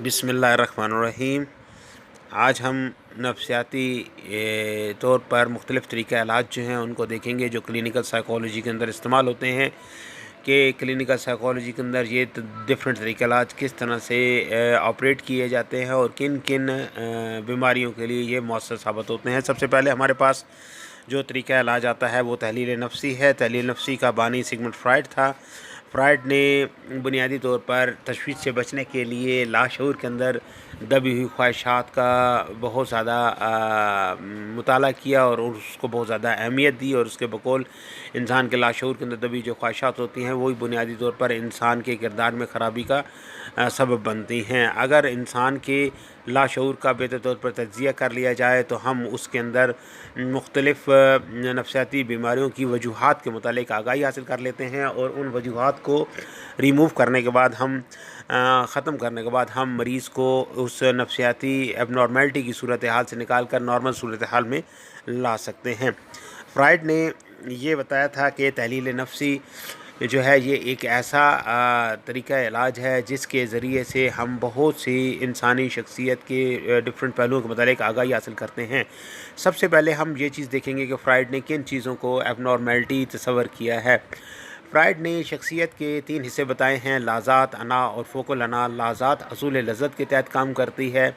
बिस्मिल्लाहिर्रहमानिर्रहीम। आज हम नफ्सियाती तौर पर मुख्तलिफ़ तरीक़े इलाज जो हैं उनको देखेंगे जो क्लिनिकल साइकोलॉजी के अंदर इस्तेमाल होते हैं कि क्लिनिकल साइकोलॉजी के अंदर ये डिफरेंट तरीक़े इलाज किस तरह से ऑपरेट किए जाते हैं और किन किन बीमारियों के लिए ये मौसर साबित होते हैं। सबसे पहले हमारे पास जो तरीक़ा इलाज आता है वो तहलील नफ्सी है। तहलील नफ्सी का बानी सिगमंड फ्रायड था। फ्रायड ने बुनियादी तौर पर तशवीश से बचने के लिए लाशऊर के अंदर दबी हुई ख्वाहिशात का बहुत ज़्यादा मुताला किया और उसको बहुत ज़्यादा अहमियत दी, और उसके बकौल इंसान के लाशऊर के अंदर दबी जो ख्वाहिशात होती हैं वही बुनियादी तौर पर इंसान के किरदार में ख़राबी का सबब बनती हैं। अगर इंसान के लाशऊर का बेहतर तौर पर तज्ज़िया कर लिया जाए तो हम उसके अंदर मुख्तलिफ़ नफ्सियाती बीमारियों की वजूहात के मुतालिक आगाही हासिल कर लेते हैं, और उन वजूहात को रिमूव करने के बाद हम ख़त्म करने के बाद हम मरीज़ को उस नफ्सियाती एबनॉर्मेलिटी की सूरत हाल से निकाल कर नॉर्मल सूरत हाल में ला सकते हैं। फ्रायड ने ये बताया था कि तहलील नफ्सी जो है ये एक ऐसा तरीक़ा इलाज है जिसके ज़रिए से हम बहुत सी इंसानी शख्सियत के डिफरेंट पहलुओं के मुतालिक आगाही हासिल करते हैं। सबसे पहले हम ये चीज़ देखेंगे कि फ्रायड ने किन चीज़ों को एबनॉर्मेलिटी तस्वर किया है। फ्रायड ने शख्सियत के 3 हिस्से बताए हैं: लाज़ात, अना और फ़ोकल अना। लाज़ात असूल लज़्ज़त के तहत काम करती है,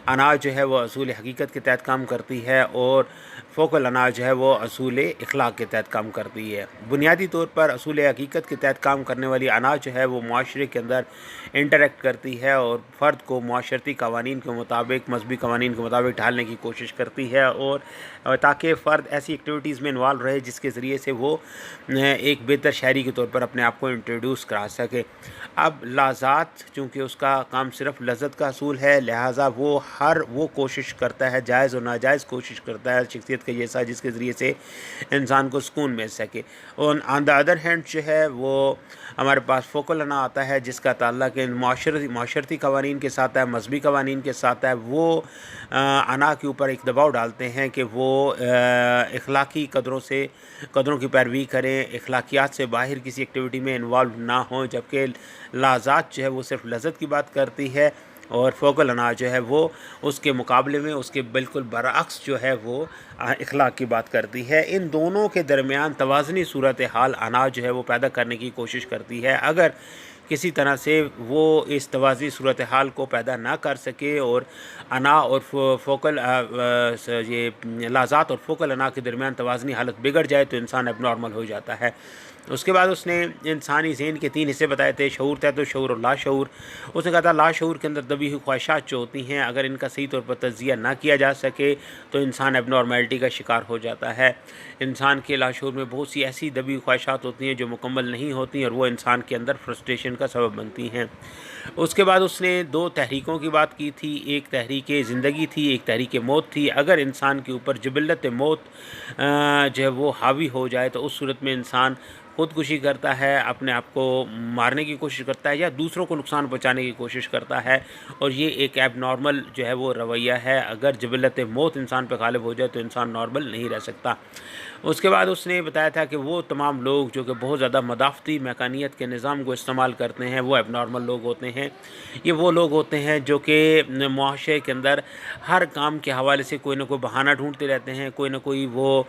अना जो है वो असूल हकीकत के तहत काम करती है, और फ़ोकल अना जो है वो असूल इखलाक के तहत काम करती है। बुनियादी तौर पर असूल हकीकत के तहत काम करने वाली अना जो है वो माशरे के अंदर इंटरेक्ट करती है और फ़र्द को माशरती कवानीन के मुताबिक, मजहबी कवानीन के मुताबिक ढालने की कोशिश करती है, और ताकि फ़र्द ऐसी एक्टिविटीज़ में इन्वॉल्व रहे जिसके ज़रिए से वो एक बेहतर शहरी के तौर पर अपने आप को इंट्रोड्यूस करा सके। अब लाज़ात चूँकि उसका काम सिर्फ लज़्ज़त का असूल है, लिहाजा वो कोशिश करता है, जायज़ और नाजायज़ कोशिश करता है शख्सियत के जैसा, जिसके ज़रिए से इंसान को सुकून मिल सके। और ऑन द अदर हैंड जो है वो हमारे पास फ़ोकल अना आता है जिसका ताल्लुक़ इन माशरती कवानीन के साथ है, मजहबी कवानीन के साथ है। वो अना के ऊपर एक दबाव डालते हैं कि वो इखलाकी कदरों की पैरवी करें, इखलाकियात से बाहर किसी एक्टिविटी में इन्वॉल्व ना हों, जबकि लाज़ात जो है वो सिर्फ लज़्ज़त की बात करती है, और फ़ोकल अना जो है वो उसके मुकाबले में उसके बिल्कुल बरअक्स जो है वो इखलाक की बात करती है। इन दोनों के दरमियान तवाज़नी सूरत हाल अना जो है वो पैदा करने की कोशिश करती है। अगर किसी तरह से वो इस तवाज़नी सूरत हाल को पैदा ना कर सके और अना और फ़ोकल ये लाज़ात और फ़ोकल अना के दरमियान तवाज़नी हालत बिगड़ जाए तो इंसान एबनॉर्मल हो जाता है। उसके बाद उसने इंसानी ज़हन के 3 हिस्से बताए थे: शऊर, तहत शऊर और लाशऊर। उसने कहा था लाशऊर के अंदर दबी हुई ख्वाहिशात जो होती हैं, अगर इनका सही तौर पर तज्ज़िया ना किया जा सके तो इंसान एबनॉर्मेलिटी का शिकार हो जाता है। इंसान के लाशऊर में बहुत सी ऐसी दबी हुई ख्वाहिशात होती हैं जो मुकम्मल नहीं होती, और वो इंसान के अंदर फ्रस्ट्रेशन का सबब बनती हैं। उसके बाद उसने 2 तहरीकों की बात की थी, एक तहरीक ज़िंदगी थी, एक तहरीक मौत थी। अगर इंसान के ऊपर जिबिल्लत मौत जो है वो हावी हो जाए तो उस सूरत में इंसान ख़ुदकुशी करता है, अपने आप को मारने की कोशिश करता है या दूसरों को नुकसान पहुंचाने की कोशिश करता है, और ये एक एबनॉर्मल जो है वो रवैया है। अगर जिबिल्लत मौत इंसान पर गालिब हो जाए तो इंसान नॉर्मल नहीं रह सकता। उसके बाद उसने बताया था कि वो तमाम लोग जो कि बहुत ज़्यादा मदाफ़ती मैकानियत के निज़ाम को इस्तेमाल करते हैं वो एबनॉर्मल लोग होते हैं। ये वो लोग होते हैं जो कि मुआशरे के अंदर हर काम के हवाले से कोई ना कोई बहाना ढूंढते रहते हैं, कोई ना कोई वो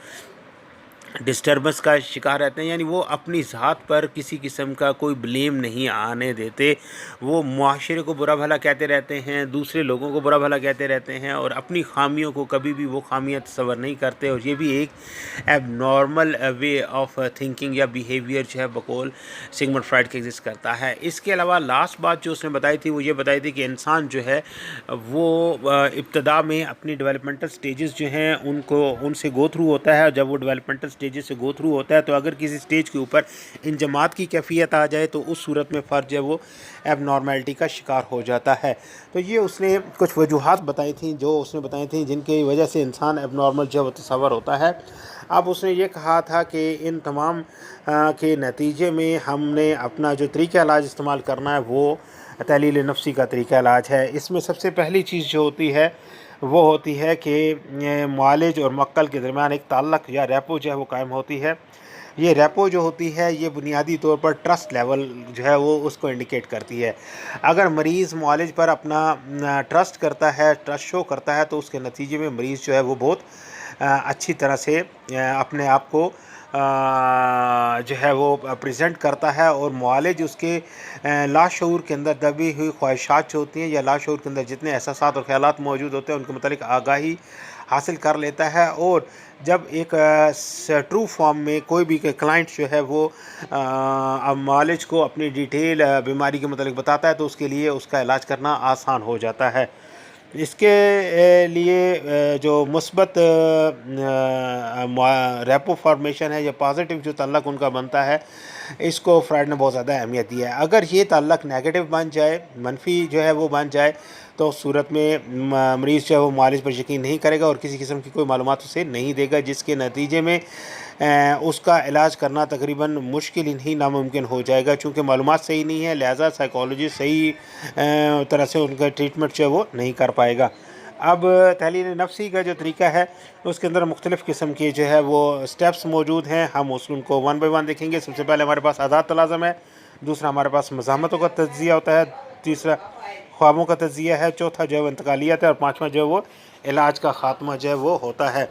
डिस्टर्बेंस का शिकार रहते हैं, यानी वो अपनी ज़ात पर किसी किस्म का कोई ब्लेम नहीं आने देते। वो मुआशरे को बुरा भला कहते रहते हैं, दूसरे लोगों को बुरा भला कहते रहते हैं, और अपनी ख़ामियों को कभी भी वो ख़ामियाँ तस्वर नहीं करते, और ये भी एक एबनॉर्मल वे ऑफ थिंकिंग या बिहेवियर जो है बकौल सिगमंड फ्रायड के एग्जिस्ट करता है। इसके अलावा लास्ट बात जो उसने बताई थी वो ये बताई थी कि इंसान जो है वो इब्तदा में अपनी डेवलपमेंटल स्टेजेस जो हैं उनसे गो थ्रू होता है, और जब वो डेवलपमेंटल स्टेजेस से गो थ्रू होता है तो अगर किसी स्टेज के ऊपर इंजमात की कैफियत आ जाए तो उस सूरत में फ़र्द जो है वो एबनॉर्मेलिटी का शिकार हो जाता है। तो ये उसने कुछ वजूहात बताई थी जो उसने बताई थी जिनकी वजह से इंसान एबनॉर्मल जो है वो तस्वर होता है। अब उसने ये कहा था कि इन तमाम के नतीजे में हमने अपना जो तरीक़ा इलाज इस्तेमाल करना है वो तहलील नफ्सी का तरीक़ा इलाज है। इसमें सबसे पहली चीज़ जो होती है वो होती है कि मुआलिज और मक्कल के दरमियान एक ताल्लुक़ या रेपो जो है वो कायम होती है। ये रेपो जो होती है ये बुनियादी तौर पर ट्रस्ट लेवल जो है वो उसको इंडिकेट करती है। अगर मरीज़ मुआलिज पर अपना ट्रस्ट करता है, ट्रस्ट शो करता है, तो उसके नतीजे में मरीज़ जो है वो बहुत अच्छी तरह से अपने आप को जो है वो प्रेजेंट करता है, और मुआलिज उसके लाशऊर के अंदर दबी हुई ख्वाहिशात जो होती हैं या लाशऊर के अंदर जितने एहसासात और ख़यालात मौजूद होते हैं उनके मुतालिक आगाही हासिल कर लेता है। और जब एक ट्रू फॉर्म में कोई भी क्लाइंट जो है वो मुआलिज को अपनी डिटेल बीमारी के मुतालिक बताता है, तो उसके लिए उसका इलाज करना आसान हो जाता है। इसके लिए जो मुस्बत रेपो फॉर्मेशन है या पॉजिटिव जो ताल्लुक़ उनका बनता है, इसको फ्राइड ने बहुत ज़्यादा अहमियत दी है। अगर ये ताल्लुक़ नेगेटिव बन जाए, मनफी जो है वो बन जाए, तो उस सूरत में मरीज़ जो है वो मुआलिज पर यकीन नहीं करेगा और किसी किस्म की कोई मालूमात उसे नहीं देगा, जिसके नतीजे में उसका इलाज करना तकरीबन मुश्किल ही नामुमकिन हो जाएगा। चूँकि मालूमात सही नहीं है, लिहाजा साइकोलॉजिस्ट सही तरह से उनका ट्रीटमेंट जो है वो नहीं कर पाएगा। अब तहलील नफ्सी का जो तरीका है उसके अंदर मुख्तलिफ़ किस्म के जो है वो स्टेप्स मौजूद हैं। हम उनको वन बाई वन देखेंगे। सबसे पहले हमारे पास आज़ाद तलाज़म है, दूसरा हमारे पास मज़ाहमतों का तज्ज़िया होता है, तीसरा ख्वाबों का तज्ज़िया है, चौथा जो है वो इंतकालियत है, और पाँचवा जो है वो इलाज का ख़ात्मा जो है वो होता है।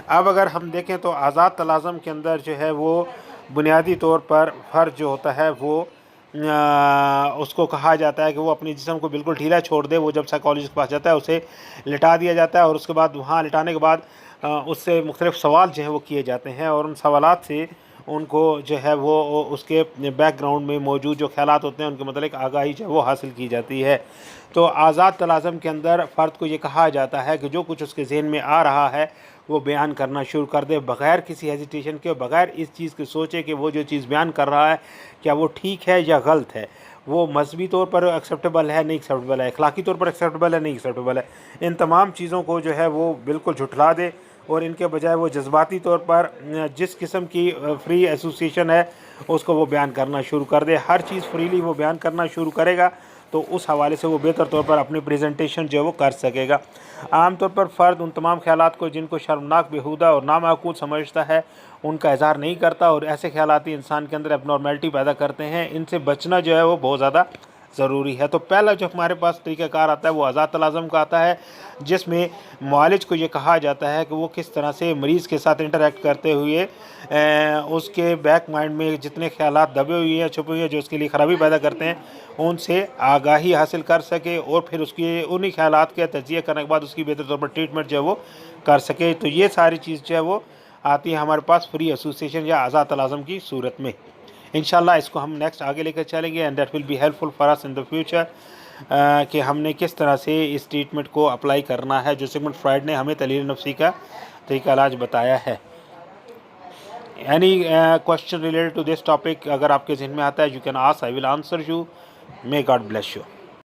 अब अगर हम देखें तो आज़ाद तलाज़म के अंदर जो है वो बुनियादी तौर पर फ़र्द जो होता है वो उसको कहा जाता है कि वो अपने जिस्म को बिल्कुल ढीला छोड़ दे। वो जब साइकोलॉजिस्ट के पास जाता है उसे लिटा दिया जाता है, और उसके बाद वहाँ लिटाने के बाद उससे मुख्तलिफ़ सवाल जो है वो किए जाते हैं, और उन सवालात से उनको जो है वो उसके बैकग्राउंड में मौजूद जो ख़यालात होते हैं उनके मतलब आगाही जो है वो हासिल की जाती है। तो आज़ाद तलाज़म के अंदर फ़र्द को ये कहा जाता है कि जो कुछ उसके ज़हन में आ रहा है वो बयान करना शुरू कर दे, बग़ैर किसी हेजिटेशन के, बग़ैर इस चीज़ के सोचे कि वो जो चीज़ बयान कर रहा है क्या वो ठीक है या गलत है, वो मजहबी तौर पर एक्सेप्टेबल है नहीं एक्सेप्टेबल है, अखलाकी तौर पर एक्सेप्टेबल है नहीं एक्सेप्टेबल है। इन तमाम चीज़ों को जो है वो बिल्कुल झुठला दे, और इनके बजाय वो जज्बाती तौर पर जिस किस्म की फ्री एसोसिएशन है उसको वो बयान करना शुरू कर दे। हर चीज़ फ्रीली वो बयान करना शुरू करेगा, तो उस हवाले से वो बेहतर तौर पर अपनी प्रेजेंटेशन जो है वो कर सकेगा। आम तौर पर फ़र्द उन तमाम ख़यालात को जिनको शर्मनाक, बेहुदा और नामाकूल समझता है उनका इज़हार नहीं करता, और ऐसे ख़यालात ही इंसान के अंदर एबनॉर्मेलिटी पैदा करते हैं। इनसे बचना जो है वो बहुत ज़्यादा ज़रूरी है। तो पहला जो हमारे पास तरीक़ाकार आता है वो आज़ाद तलाज़म का आता है, जिसमें मुआलिज को ये कहा जाता है कि वो किस तरह से मरीज़ के साथ इंटरेक्ट करते हुए उसके बैक माइंड में जितने ख़यालात दबे हुए हैं, छुपे हुए हैं, जो उसके लिए ख़राबी पैदा करते हैं, उनसे आगाही हासिल कर सके, और फिर उसके उन्हीं ख़यालात का तज्ज़िया करने के बाद उसकी बेहतर तौर पर ट्रीटमेंट जो है वो कर सके। तो ये सारी चीज़ जो है वो आती है हमारे पास फ्री एसोसिएशन या आज़ाद तलाज़म की सूरत में। इंशाल्लाह इसको हम नेक्स्ट आगे लेकर चलेंगे, and that will be helpful for us in the future, कि हमने किस तरह से इस ट्रीटमेंट को अप्लाई करना है जो सिगमुंड फ्राइड ने हमें तहलील नफ्सी का तरीका इलाज बताया है। Any question related to this topic अगर आपके ज़हन में आता है, you can ask, I will answer you. May God bless you.